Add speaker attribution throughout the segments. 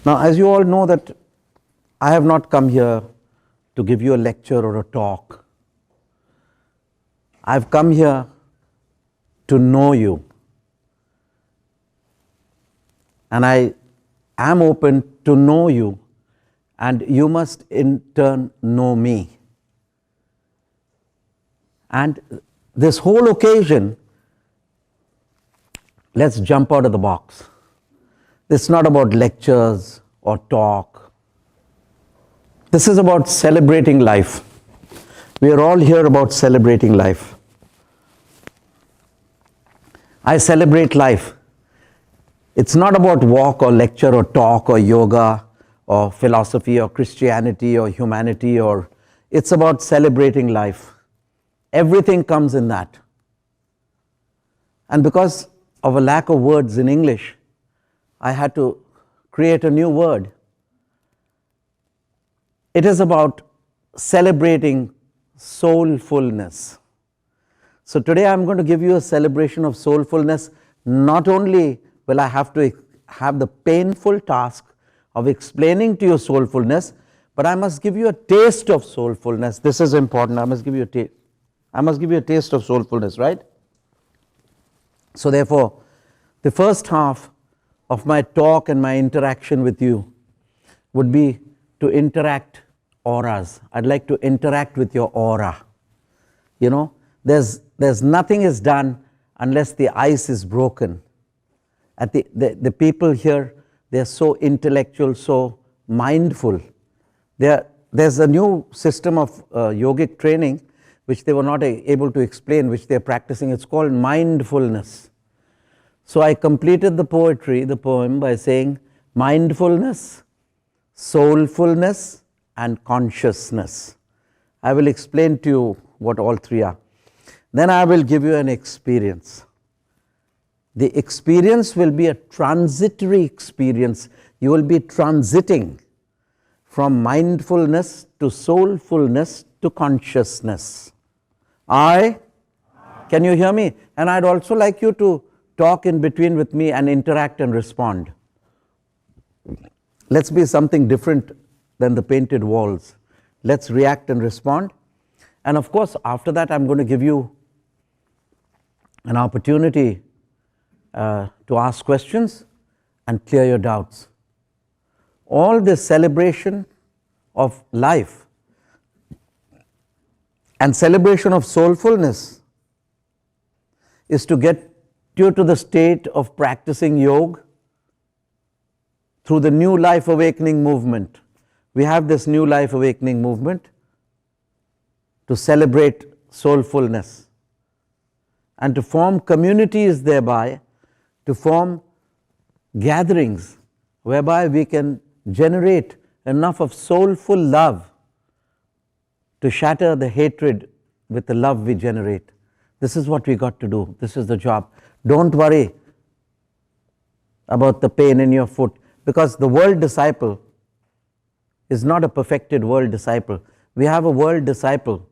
Speaker 1: Now, as you all know that I have not come here to give you a lecture or a talk. I've come here to know you. And I am open to know you, and you must in turn know me. And this whole occasion, let's jump out of the box. It's not about lectures or talk. This is about celebrating life. We are all here about celebrating life. I celebrate life. It's not about walk or lecture or talk or yoga or philosophy or Christianity or humanity, or it's about celebrating life. Everything comes in that. And because of a lack of words in English, I had to create a new word. It is about celebrating soulfulness. So today I'm going to give you a celebration of soulfulness. Not only will I have to have the painful task of explaining to you soulfulness, but I must give you a taste of soulfulness. This is important. I must give you a taste. I must give you a taste of soulfulness, right? So therefore, the first half of my talk and my interaction with you would be to interact auras. I'd like to interact with your aura. You know, there's nothing is done unless the ice is broken. At the people here, they're so intellectual, so mindful. There's a new system of yogic training which they were not able to explain, which they're practicing. It's called mindfulness. So I completed the poem by saying mindfulness, soulfulness, and consciousness. I will explain to you what all three are. Then I will give you an experience. The experience will be a transitory experience. You will be transiting from mindfulness to soulfulness to consciousness. Can you hear me? And I'd also like you to talk in between with me and interact and respond. Let's be something different than the painted walls. Let's react and respond. And of course, after that, I'm going to give you an opportunity to ask questions and clear your doubts. All this celebration of life and celebration of soulfulness is to get you to the state of practicing yoga through the New Life Awakening movement. We have this New Life Awakening movement to celebrate soulfulness and to form communities thereby, to form gatherings whereby we can generate enough of soulful love to shatter the hatred with the love we generate. This is what we got to do. This is the job. Don't worry about the pain in your foot, because the world disciple is not a perfected world disciple. We have a world disciple.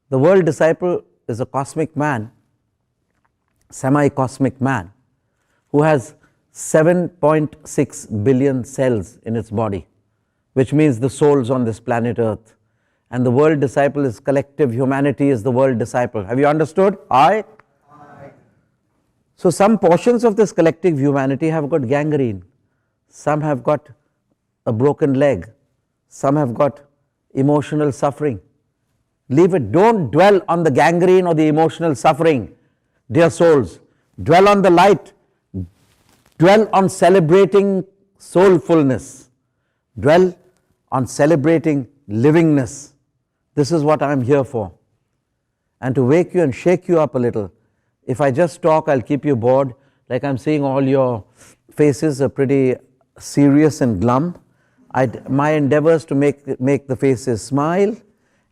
Speaker 1: The world disciple is a cosmic man, semi-cosmic man, who has 7.6 billion cells in its body, which means the souls on this planet Earth. And the world disciple is collective humanity, is the world disciple. Have you understood? Aye? So some portions of this collective humanity have got gangrene. Some have got a broken leg. Some have got emotional suffering. Leave it. Don't dwell on the gangrene or the emotional suffering, dear souls. Dwell on the light. Dwell on celebrating soulfulness. Dwell on celebrating livingness. This is what I'm here for. And to wake you and shake you up a little. If I just talk, I'll keep you bored. Like I'm seeing all your faces are pretty serious and glum. My endeavor is to make the faces smile,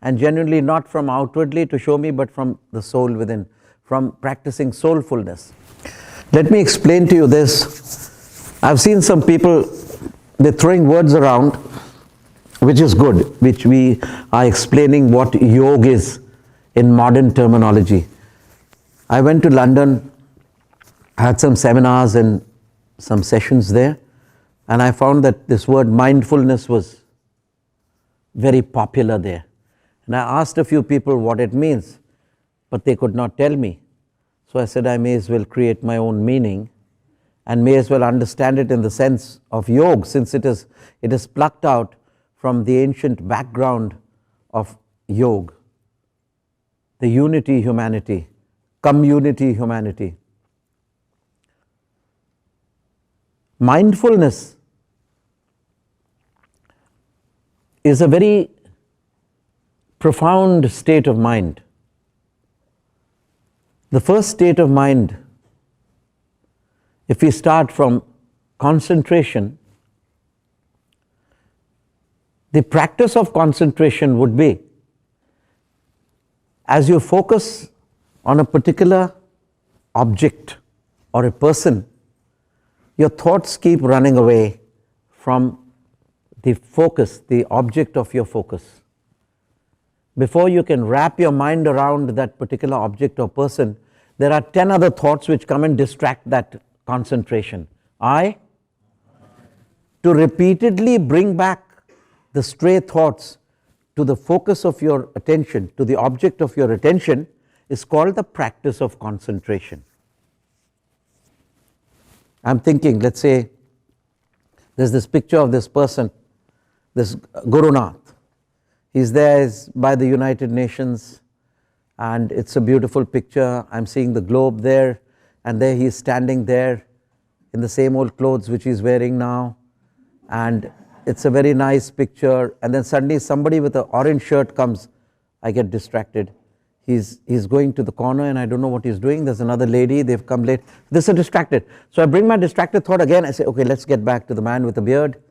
Speaker 1: and genuinely not from outwardly to show me, but from the soul within, from practicing soulfulness. Let me explain to you this. I've seen some people, they're throwing words around, which is good, which we are explaining what yoga is in modern terminology. I went to London, had some seminars and some sessions there, And I found that this word mindfulness was very popular there. And I asked a few people what it means, but they could not tell me. So I said I may as well create my own meaning and may as well understand it in the sense of yoga, since it is plucked out from the ancient background of yoga, the unity humanity, community humanity. Mindfulness is a very profound state of mind. The first state of mind, if we start from concentration, the practice of concentration would be, as you focus on a particular object or a person, your thoughts keep running away from the focus, the object of your focus. Before you can wrap your mind around that particular object or person, there are 10 other thoughts which come and distract that concentration. To repeatedly bring back the stray thoughts to the focus of your attention, to the object of your attention, is called the practice of concentration. I'm thinking, let's say, there's this picture of this person, this Guru Nath. He's there by the United Nations, and it's a beautiful picture. I'm seeing the globe there, and there he's standing there in the same old clothes which he's wearing now, and it's a very nice picture. And then suddenly somebody with an orange shirt comes. I get distracted. He's going to the corner and I don't know what he's doing. There's another lady, they've come late. This is distracted. So I bring my distracted thought again. I say, okay, let's get back to the man with the beard.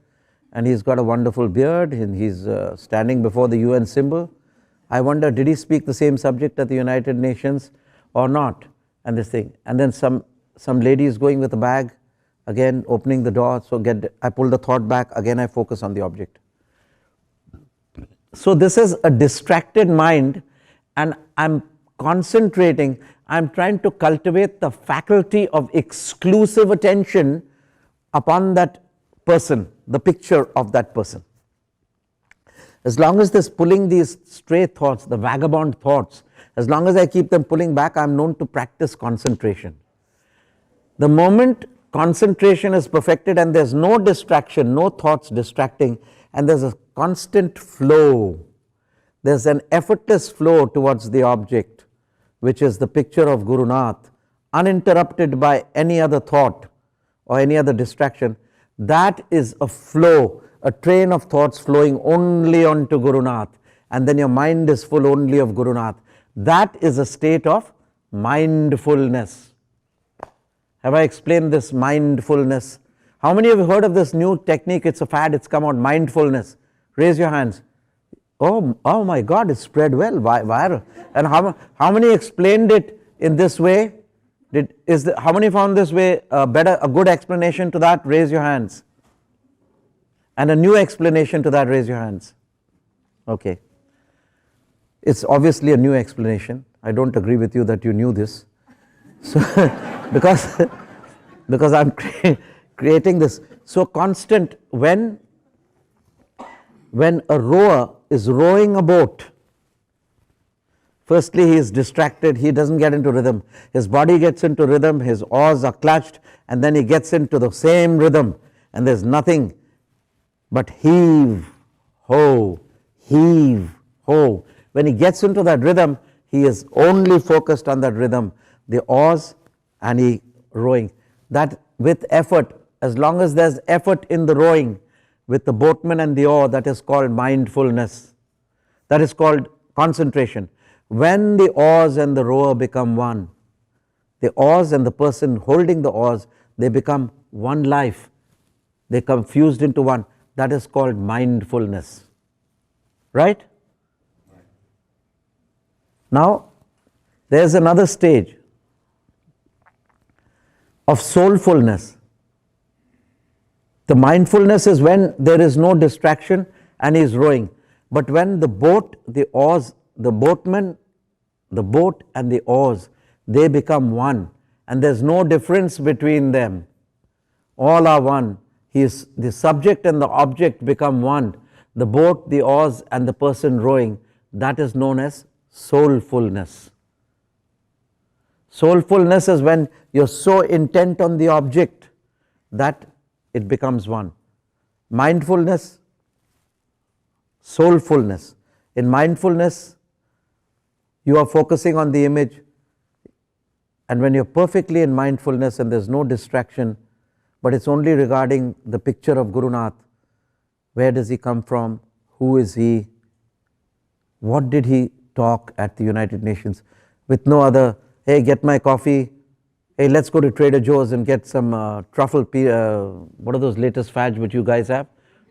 Speaker 1: And he's got a wonderful beard, and he's standing before the UN symbol. I wonder, did he speak the same subject at the United Nations or not? And this thing. And then some lady is going with a bag, again opening the door. So I pull the thought back, again I focus on the object. So this is a distracted mind, and I'm concentrating, I'm trying to cultivate the faculty of exclusive attention upon that person, the picture of that person. As long as there's pulling these stray thoughts, the vagabond thoughts, as long as I keep them pulling back, I'm known to practice concentration. The moment concentration is perfected and there's no distraction, no thoughts distracting, and there's a constant flow, there's an effortless flow towards the object, which is the picture of Guru Nath, uninterrupted by any other thought or any other distraction. That is a flow, a train of thoughts flowing only onto Guru Nath, and then your mind is full only of Guru Nath. That is a state of mindfulness. Have I explained this mindfulness? How many of you heard of this new technique? It's a fad, it's come out, mindfulness. Raise your hands. Oh my God, it's spread well, viral. And how many explained it in this way? How many found this way a good explanation to that? Raise your hands. And a new explanation to that, raise your hands. Okay. It's obviously a new explanation. I don't agree with you that you knew this. So because I'm creating this. So constant, when a rower is rowing a boat, firstly he is distracted, he doesn't get into rhythm. His body gets into rhythm, his oars are clutched, and then he gets into the same rhythm, and there's nothing but heave, ho, heave, ho. When he gets into that rhythm, he is only focused on that rhythm, the oars, and he rowing. That with effort, as long as there's effort in the rowing, with the boatman and the oar, that is called mindfulness. That is called concentration. When the oars and the rower become one, the oars and the person holding the oars, they become one life. They come fused into one. That is called mindfulness. Right? Now, there's another stage of soulfulness. The mindfulness is when there is no distraction and he is rowing. But when the boat, the oars, the boatman, the boat and the oars, they become one, and there's no difference between them. All are one. The subject and the object become one. The boat, the oars, and the person rowing, that is known as soulfulness. Soulfulness is when you're so intent on the object that it becomes one. Mindfulness, soulfulness. In mindfulness, you are focusing on the image, and when you're perfectly in mindfulness and there's no distraction, but it's only regarding the picture of Guru Nath. Where does he come from? Who is he? What did he talk at the United Nations? With no other, hey, get my coffee. Hey, let's go to Trader Joe's and get some truffle, what are those latest fads which you guys have?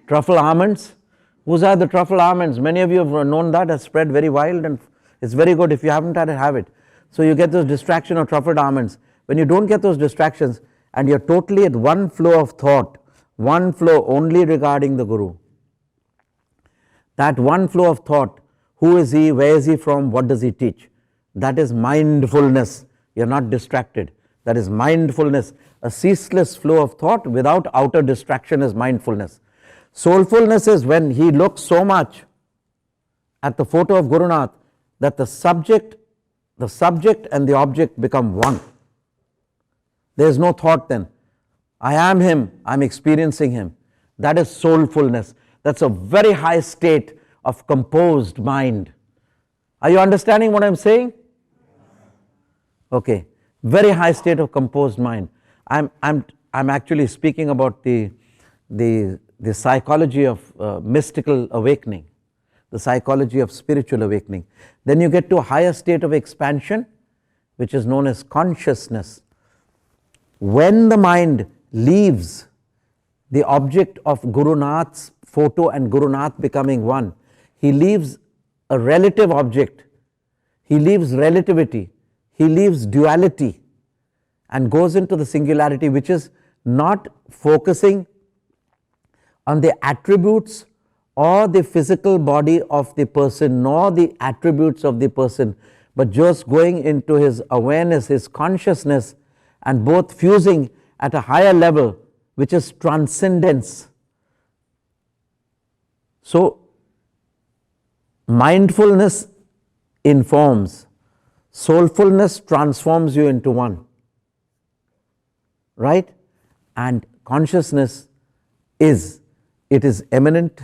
Speaker 1: Truffle almonds. Whose are the truffle almonds? Many of you have known that, has spread very wild, and it's very good. If you haven't had it, have it. So you get those distraction of truffled almonds. When you don't get those distractions and you're totally at one flow of thought, one flow only regarding the Guru, that one flow of thought, who is he, where is he from, what does he teach? That is mindfulness. You're not distracted. That is mindfulness. A ceaseless flow of thought without outer distraction is mindfulness. Soulfulness is when he looks so much at the photo of Guru Nath that the subject and the object become one. There is no thought then. I am him, I'm experiencing him. That is soulfulness. That's a very high state of composed mind. Are you understanding what I'm saying? Okay, very high state of composed mind. I'm actually speaking about the psychology of mystical awakening, the psychology of spiritual awakening. Then you get to a higher state of expansion, which is known as consciousness. When the mind leaves the object of Guru Nath's photo and Guru Nath becoming one, he leaves a relative object, he leaves relativity, he leaves duality and goes into the singularity, which is not focusing on the attributes or the physical body of the person, nor the attributes of the person, but just going into his awareness, his consciousness, and both fusing at a higher level, which is transcendence. So, mindfulness informs, soulfulness transforms you into one, right? And consciousness is eminent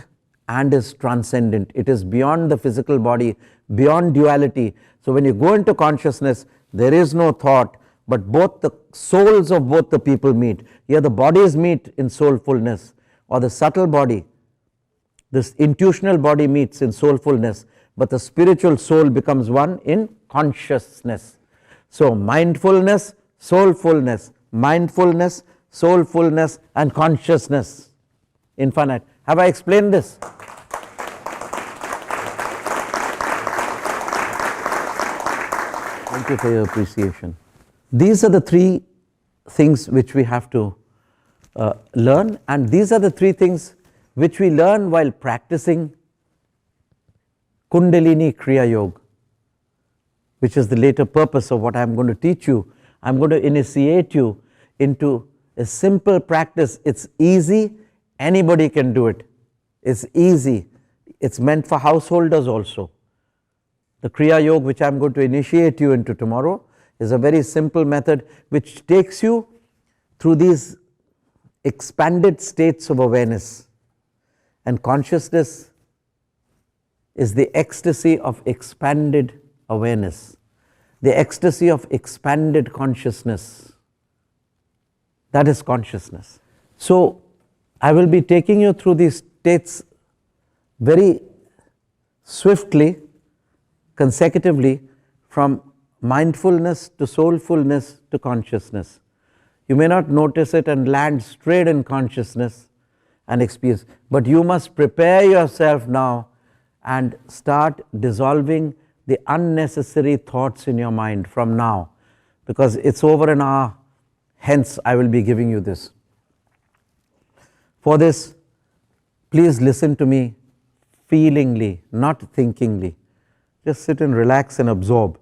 Speaker 1: and is transcendent. It is beyond the physical body, beyond duality. So when you go into consciousness, there is no thought, but both the souls of both the people meet. Here the bodies meet in soulfulness, or the subtle body, this intuitional body meets in soulfulness, but the spiritual soul becomes one in consciousness. So mindfulness, soulfulness, mindfulness, soulfulness, and consciousness. Infinite. Have I explained this? Thank you for your appreciation. These are the three things which we have to learn, and these are the three things which we learn while practicing Kundalini Kriya Yoga, which is the later purpose of what I am going to teach you. I am going to initiate you into a simple practice. It's easy, anybody can do it. It's easy. It's meant for householders also. The Kriya Yoga, which I am going to initiate you into tomorrow, is a very simple method which takes you through these expanded states of awareness. And consciousness is the ecstasy of expanded awareness, the ecstasy of expanded consciousness. That is consciousness. So I will be taking you through these states very swiftly, consecutively, from mindfulness to soulfulness to consciousness. You may not notice it and land straight in consciousness and experience, but you must prepare yourself now and start dissolving the unnecessary thoughts in your mind from now, because it's over an hour, hence I will be giving you this. For this, please listen to me feelingly, not thinkingly. Just sit and relax and absorb.